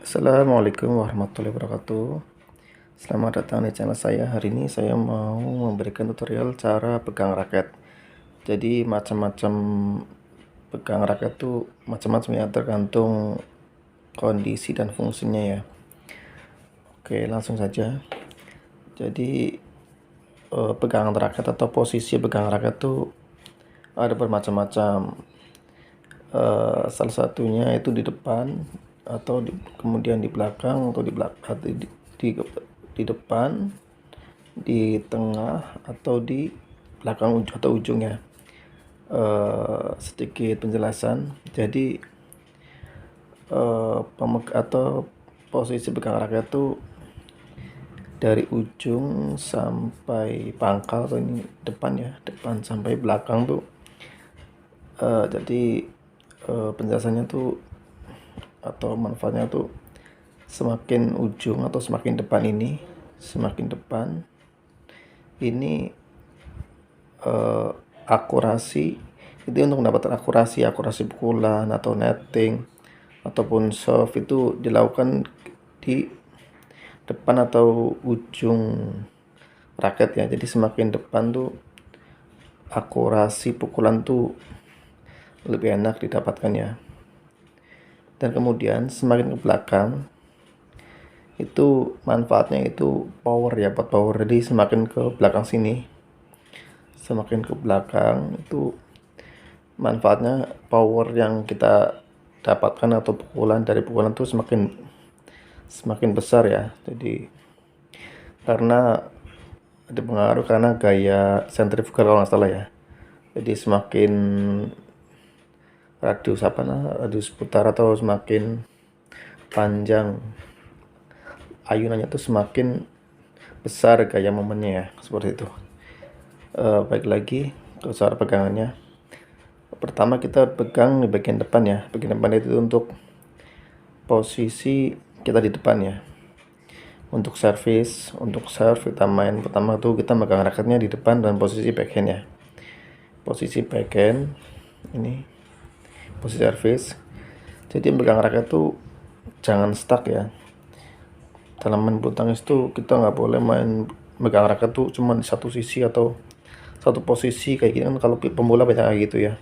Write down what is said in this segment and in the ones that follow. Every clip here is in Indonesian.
Assalamualaikum warahmatullahi wabarakatuh. Selamat datang di channel saya. Hari ini saya mau memberikan tutorial cara pegang raket. Jadi macam-macam pegang raket tuh macam-macam ya, tergantung kondisi dan fungsinya ya. Oke, langsung saja. Jadi pegangan raket atau posisi pegangan raket tuh ada bermacam-macam. Salah satunya itu di depan atau kemudian di belakang atau di depan, di tengah atau di belakang atau ujungnya. Sedikit penjelasan. Jadi atau posisi pegang raket itu dari ujung sampai pangkal, atau ini depan ya, depan sampai belakang tuh. Jadi penjelasannya tuh atau manfaatnya tuh semakin ujung atau semakin depan ini akurasi itu untuk mendapatkan akurasi pukulan atau netting ataupun serve itu dilakukan di depan atau ujung raket ya. Jadi semakin depan tuh akurasi pukulan tuh lebih enak didapatkan ya. Dan kemudian semakin ke belakang itu manfaatnya itu power ya, buat power. Jadi semakin ke belakang sini, semakin ke belakang itu manfaatnya power yang kita dapatkan atau pukulan itu semakin besar ya. Jadi karena ada pengaruh karena gaya sentrifugal kalau nggak salah ya. Jadi semakin radius putar atau semakin panjang ayunannya tuh semakin besar gaya momennya ya, seperti itu. Baik lagi ke cara pegangannya. Pertama kita pegang di bagian depan ya. Bagian depan itu untuk posisi kita di depan ya. Untuk serve kita main pertama tuh kita megang raketnya di depan dan posisi backhand ya. Posisi backhand ini, posisi service. Jadi megang raket tuh jangan stuck ya. Dalam main bulu tangkis tuh kita nggak boleh main megang raket tuh cuma di satu sisi atau satu posisi kayak gini kan. Kalau pemula banyak kayak gitu ya.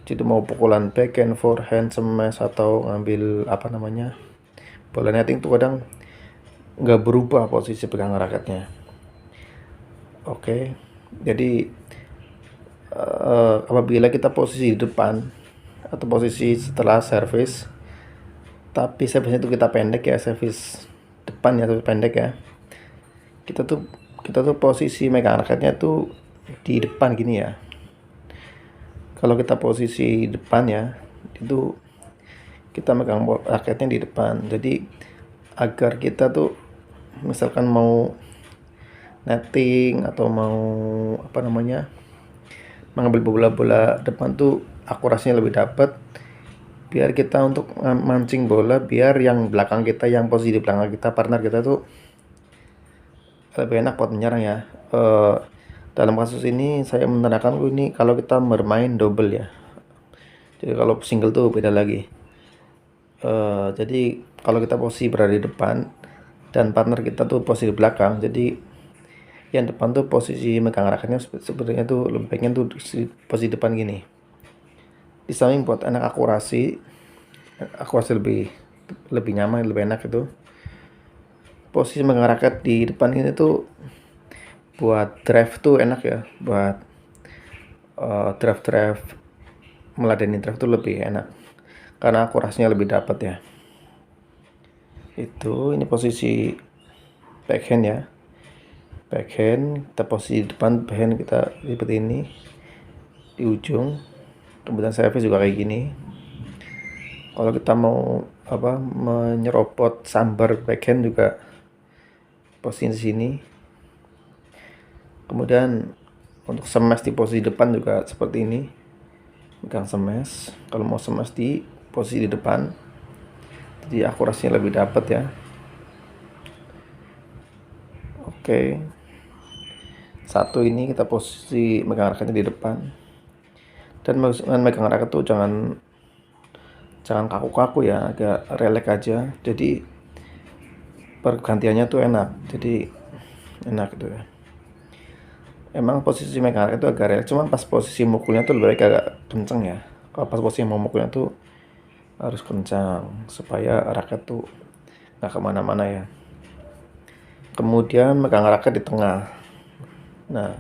Jadi mau pukulan backhand, forehand, smash atau ngambil bola netting tuh kadang nggak berubah posisi pegang raketnya. Oke, jadi apabila kita posisi di depan atau posisi setelah service, tapi service itu kita pendek ya, service depan ya, service pendek ya, kita tuh posisi megang raketnya tuh di depan gini ya. Kalau kita posisi depan ya, itu kita megang raketnya di depan. Jadi agar kita tuh misalkan mau netting atau mau mengambil bola-bola depan tuh akurasinya lebih dapat, biar kita untuk mancing bola, biar yang belakang kita, yang posisi di belakang kita, partner kita tuh lebih enak buat menyerang ya. Dalam kasus ini saya menandakan ini kalau kita bermain double ya. Jadi kalau single tuh beda lagi. Jadi kalau kita posisi berada di depan dan partner kita tuh posisi di belakang, jadi yang depan tuh posisi megang raketnya sebenarnya tuh lebih baiknya tuh posisi depan gini. Di samping buat enak akurasi lebih nyaman, lebih enak itu. Posisi megang raket di depan ini tuh buat drive tuh enak ya, buat drive meladeni drive tuh lebih enak karena akurasinya lebih dapat ya. Ini posisi backhand ya. Backhand kita posisi di depan, backhand kita seperti ini di ujung. Kemudian service juga kayak gini. Kalau kita mau menyeropot sambar backhand juga posisi di sini. Kemudian untuk smash di posisi depan juga seperti ini. Pegang smash. Kalau mau smash di posisi di depan, jadi akurasinya lebih dapat ya. Oke. Satu ini kita posisi megang raketnya di depan. Dan megang raket tuh jangan kaku-kaku ya, agak relax aja. Jadi pergantiannya tuh enak, jadi enak gitu ya. Emang posisi megang raket itu agak relax, cuman pas posisi mukulnya tuh lebih baik agak kenceng ya. Kalau pas posisi mau mukulnya tuh harus kencang supaya raket tuh nggak kemana-mana ya. Kemudian megang raket di tengah. Nah,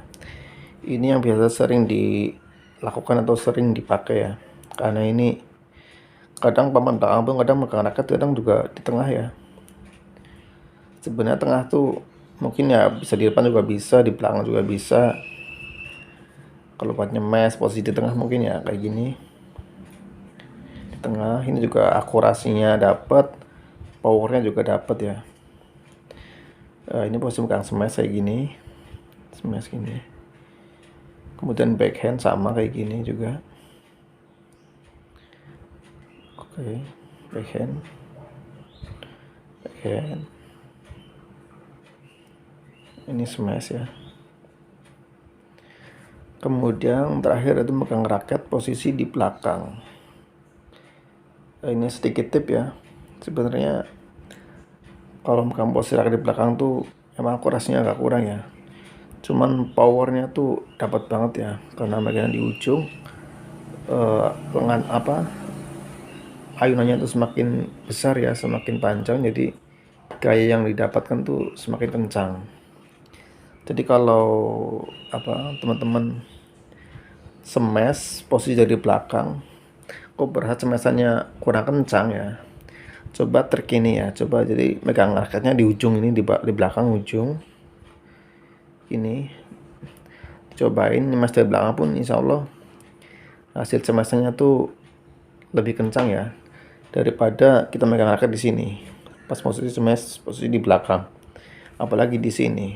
ini yang biasa sering dilakukan atau sering dipakai ya. Karena ini kadang pemain belakang pun kadang megang raket, kadang juga di tengah ya. Sebenarnya tengah tuh mungkin ya bisa di depan juga bisa, di belakang juga bisa. Kalau buat nyemes posisi di tengah mungkin ya kayak gini. Di tengah ini juga akurasinya dapat, powernya juga dapat ya. Ini posisi megang smash kayak gini, smash gini. Kemudian backhand sama kayak gini juga. Oke, backhand. Ini smash ya. Kemudian terakhir itu megang raket posisi di belakang. Ini sedikit tip ya. Sebenarnya kalau megang posisi raket di belakang tuh emang akurasinya agak kurang ya. Cuman powernya tuh dapat banget ya, karena megang di ujung lengan ayunannya tuh semakin besar ya, semakin panjang, jadi gaya yang didapatkan tuh semakin kencang. Jadi kalau teman-teman smash posisi dari belakang kok berasa smashannya kurang kencang ya, coba trik ini ya, coba jadi megang raketnya di ujung ini, di belakang ujung ini, cobain smash dari belakang pun insya Allah hasil smashannya tuh lebih kencang ya daripada kita megang raket di sini pas posisi smash posisi di belakang. Apalagi di sini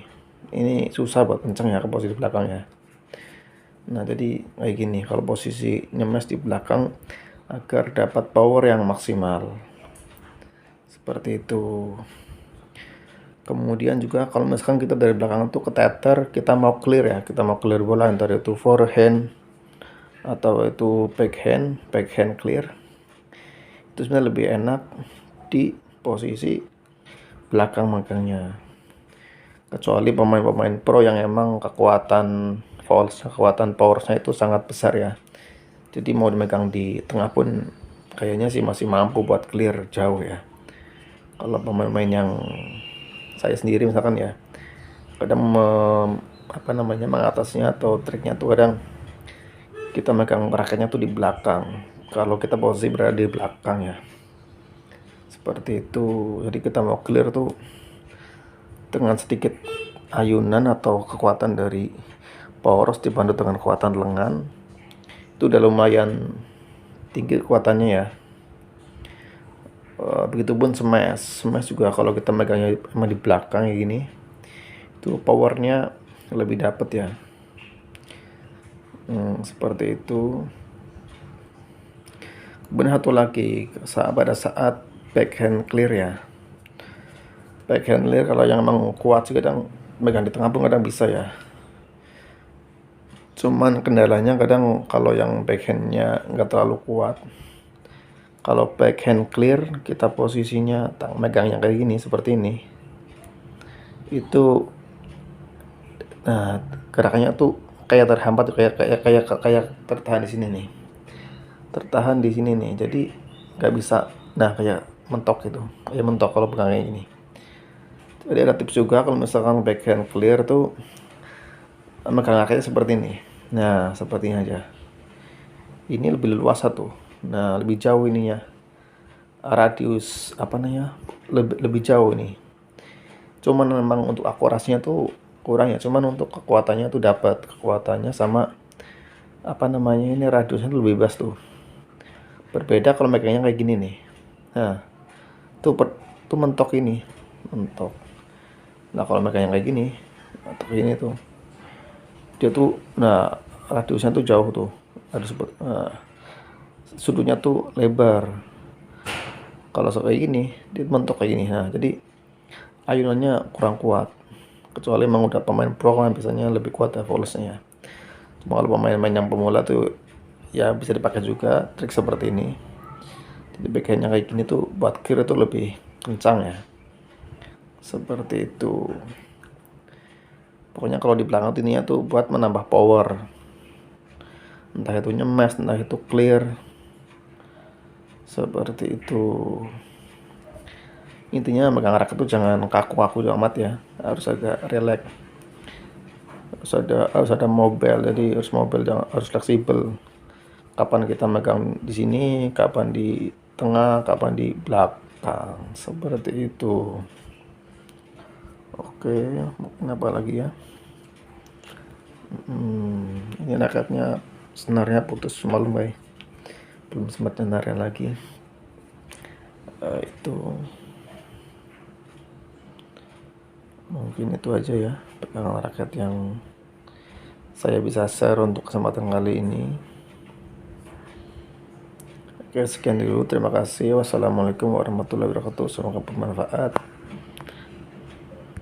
ini susah buat kencang ya ke posisi belakang ya. Nah jadi kayak gini kalau posisi nyemes di belakang agar dapat power yang maksimal seperti itu. Kemudian juga kalau misalkan kita dari belakang tuh ke tether, kita mau clear ya, kita mau clear bola entah itu forehand atau itu backhand clear, itu sebenarnya lebih enak di posisi belakang megangnya. Kecuali pemain-pemain pro yang emang kekuatan powersnya itu sangat besar ya, jadi mau dimegang di tengah pun kayaknya sih masih mampu buat clear jauh ya. Kalau pemain-pemain yang saya sendiri misalkan ya, kadang mengatasnya atau triknya tuh kadang kita megang raketnya tuh di belakang kalau kita posisi berada di belakang ya, seperti itu. Jadi kita mau clear tuh dengan sedikit ayunan atau kekuatan dari power dibantu dengan kekuatan lengan, itu udah lumayan tinggi kekuatannya ya. Begitupun smash juga kalau kita megangnya emang di belakang kayak gini, itu powernya lebih dapet ya. Seperti itu. Kemudian satu lagi pada saat backhand clear ya, backhand clear kalau yang emang kuat sih kadang megang di tengah pun kadang bisa ya. Cuman kendalanya kadang kalau yang backhandnya nggak terlalu kuat, kalau backhand clear kita posisinya megangnya kayak gini seperti ini, itu nah gerakannya tuh kayak terhambat, kayak tertahan di sini nih, tertahan di sini nih, jadi nggak bisa. Nah kayak mentok gitu, kayak mentok kalau pegang kayak gini. Jadi ada tips juga kalau misalkan backhand clear tuh megang raketnya seperti ini. Nah seperti ini aja, ini lebih luas satu, nah lebih jauh ininya, radius lebih jauh ini. Cuman memang untuk akurasinya tuh kurang ya, cuman untuk kekuatannya tuh dapat kekuatannya sama ini radiusnya tuh lebih bebas tuh. Berbeda kalau megangnya kayak gini nih. Nah tuh mentok ini, mentok. Nah kalau megangnya kayak gini atau ini tuh dia tuh radiusnya tuh jauh tuh, sudutnya tuh lebar. Kalau kayak gini dia mentok kayak gini. Nah jadi ayunannya kurang kuat, kecuali emang udah pemain pro kan biasanya lebih kuat ya volesnya. Cuma kalau pemain-pemain yang pemula tuh ya bisa dipakai juga trik seperti ini. Jadi backhandnya kayak gini tuh buat clear itu lebih kencang ya. seperti itu. Pokoknya kalau di belakang ininya tuh buat menambah power, entah itu nyemes, entah itu clear, seperti itu. Intinya megang rak itu jangan kaku-kaku amat ya, harus agak relax, harus ada mobile, jadi harus fleksibel. Kapan kita megang di sini, kapan di tengah, kapan di belakang, seperti itu. Oke, mungkin apa lagi ya? Ini raketnya senarnya putus semalam, belum sempat senarnya lagi. Itu mungkin itu aja ya pegangan raket yang saya bisa share untuk kesempatan kali ini. Oke, sekian dulu, terima kasih. Wassalamualaikum warahmatullahi wabarakatuh, semoga bermanfaat.